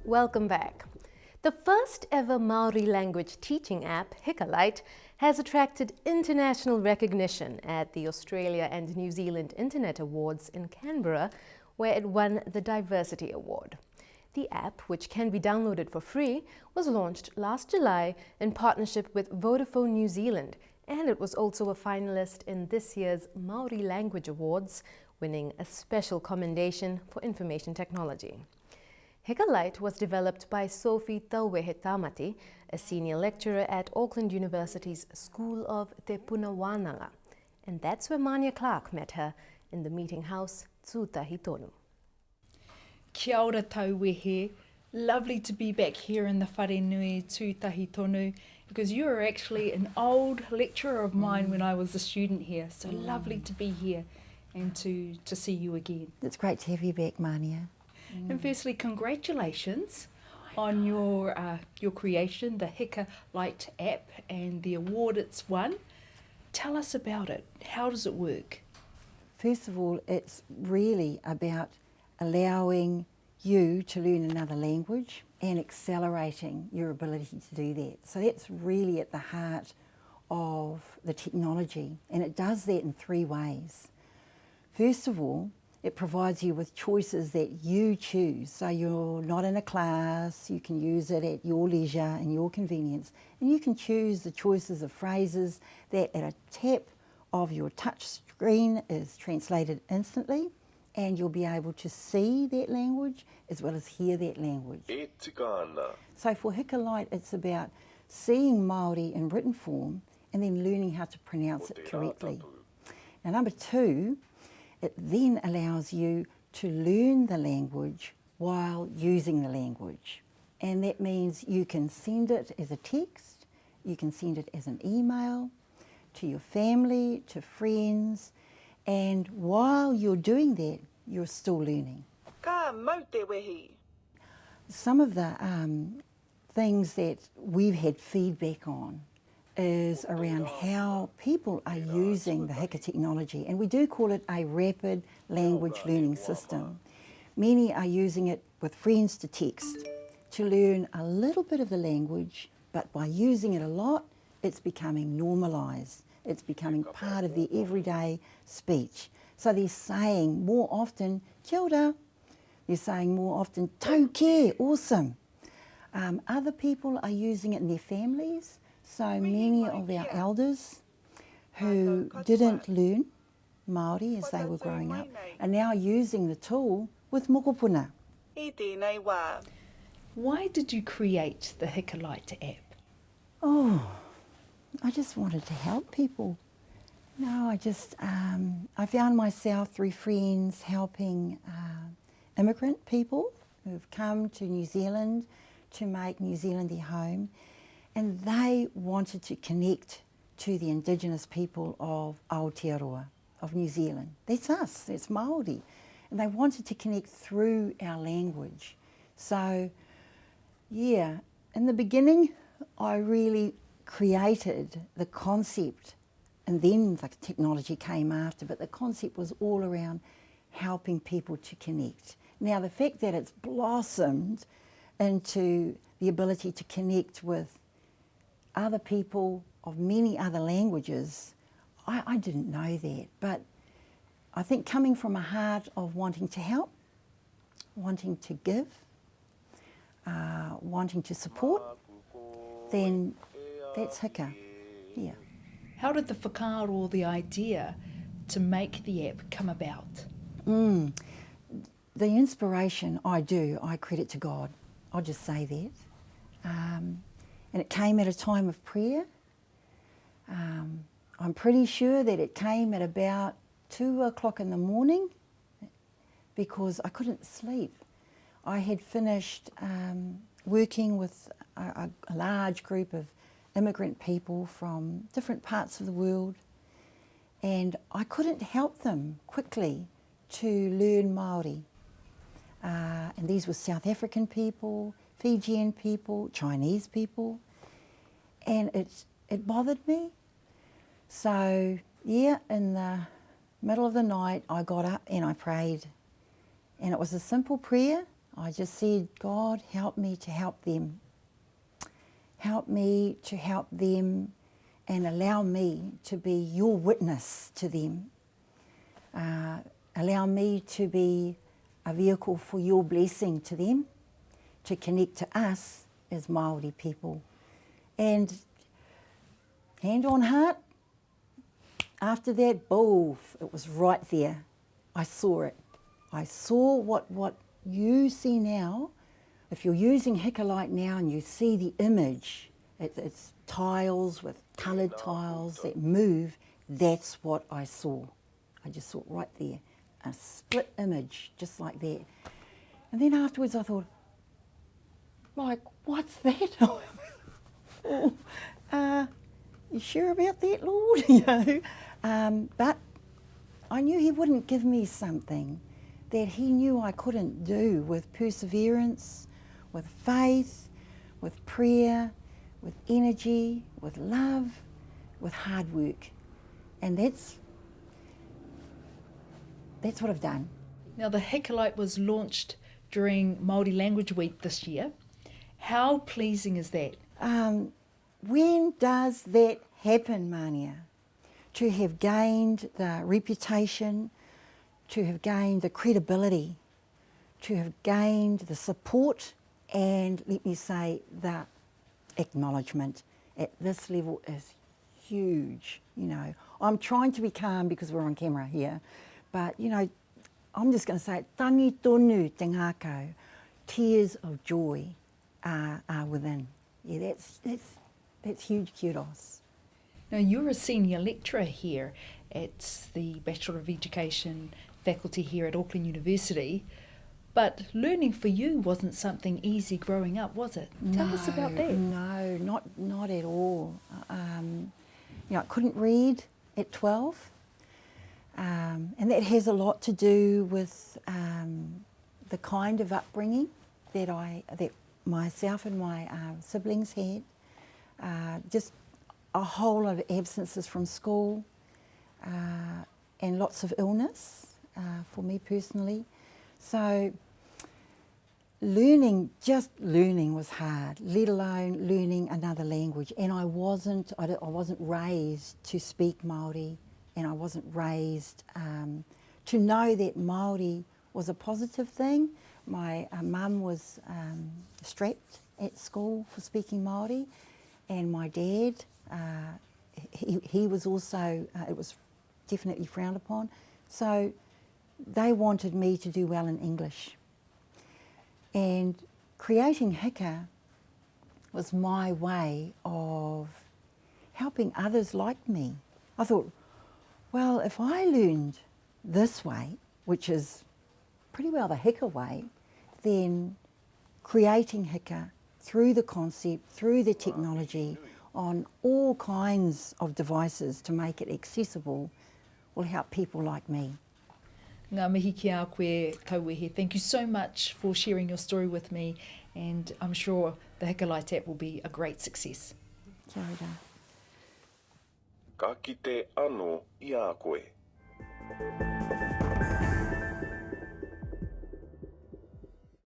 Welcome back. The first ever Maori language teaching app, Hika Lite, has attracted international recognition at the Australia and New Zealand Internet Awards in Canberra, where it won the Diversity Award. The app, which can be downloaded for free, was launched last July in partnership with Vodafone New Zealand, and it was also a finalist in this year's Maori Language Awards, winning a special commendation for information technology. Hika Lite was developed by Sophie Tauwehe-Tamati, a senior lecturer at Auckland University's School of Te Punawānanga. And that's where Mania Clark met her, in the meeting house Tūtahi Tonu. Kia ora Tauwehe. Lovely to be back here in the Wharenui Tūtahi Tonu, because you were actually an old lecturer of mine when I was a student here. So lovely to be here and to see you again. It's great to have you back, Mania. And firstly, congratulations on your creation, the Hika Lite app, and the award it's won. Tell us about it. How does it work? First of all, it's really about allowing you to learn another language and accelerating your ability to do that. So that's really at the heart of the technology, and it does that in three ways. First of all, it provides you with choices that you choose. So you're not in a class, you can use it at your leisure and your convenience. And you can choose the choices of phrases that at a tap of your touch screen is translated instantly, and you'll be able to see that language as well as hear that language. So for Hika Lite, it's about seeing Māori in written form and then learning how to pronounce it correctly. Now, number two, it then allows you to learn the language while using the language. And that means you can send it as a text, you can send it as an email, to your family, to friends, and while you're doing that, you're still learning. Some of the things that we've had feedback on is around how people are using the Hika technology, and we do call it a rapid language learning system. Many are using it with friends to text, to learn a little bit of the language, but by using it a lot, it's becoming normalised. It's becoming part of their everyday speech. So they're saying more often, kia ora. They're saying more often, tau ke, awesome. Other people are using it in their families. So many of our elders who didn't learn Māori as they were growing up are now using the tool with mokopuna. Why did you create the Hika Lite app? Oh, I just wanted to help people. No, I found myself through friends helping immigrant people who've come to New Zealand to make New Zealand their home. And they wanted to connect to the Indigenous people of Aotearoa, of New Zealand. That's us, that's Māori. And they wanted to connect through our language. So, yeah, in the beginning, I really created the concept, and then the technology came after, but the concept was all around helping people to connect. Now, the fact that it's blossomed into the ability to connect with other people of many other languages, I didn't know that, but I think coming from a heart of wanting to help, wanting to give, wanting to support, then that's Hika, yeah. How did the whakaaro, the idea to make the app, come about? The inspiration I credit to God. I'll just say that. And it came at a time of prayer. I'm pretty sure that it came at about 2 o'clock in the morning because I couldn't sleep. I had finished working with a large group of immigrant people from different parts of the world, and I couldn't help them quickly to learn Māori. And these were South African people, Fijian people, Chinese people, and it bothered me. So yeah, in the middle of the night I got up and I prayed, And it was a simple prayer. I just said, God, help me to help them. Help me to help them and allow me to be your witness to them. Allow me to be a vehicle for your blessing to them, to connect to us as Māori people. And hand on heart, after that, boof, it was right there. I saw it. I saw what you see now. If you're using Hika Lite now and you see the image, it's tiles with coloured tiles that move, that's what I saw. I just saw it right there, a split image, just like that. And then afterwards I thought, like, what's that? You sure about that, Lord? You know, but I knew He wouldn't give me something that He knew I couldn't do with perseverance, with faith, with prayer, with energy, with love, with hard work. And that's what I've done. Now the Hika Lite was launched during Māori Language Week this year. How pleasing is that? When does that happen, Mania? To have gained the reputation, to have gained the credibility, to have gained the support, and let me say the acknowledgement at this level is huge. You know, I'm trying to be calm because we're on camera here, but you know, I'm just going to say it, tangi tonu te ngākau, tears of joy are within. Yeah, that's huge kudos. Now you're a senior lecturer here at the Bachelor of Education faculty here at Auckland University, but learning for you wasn't something easy growing up, was it? Tell us about that. No, not at all. You know, I couldn't read at 12, and that has a lot to do with the kind of upbringing that myself and my siblings had. Just a whole lot of absences from school and lots of illness for me personally. So just learning was hard, let alone learning another language. And I wasn't raised to speak Māori, and I wasn't raised to know that Māori was a positive thing. My mum was strapped at school for speaking Māori, and my dad, he was also, it was definitely frowned upon. So they wanted me to do well in English. And creating Hika was my way of helping others like me. I thought, well, if I learned this way, which is pretty well the Hika way, then creating Hika through the concept, through the technology, on all kinds of devices to make it accessible will help people like me. Ngā mihi ki a koe tauwehe. Thank you so much for sharing your story with me, and I'm sure the Hika Lite app will be a great success. Kia ora. Ka kite anō i a koe.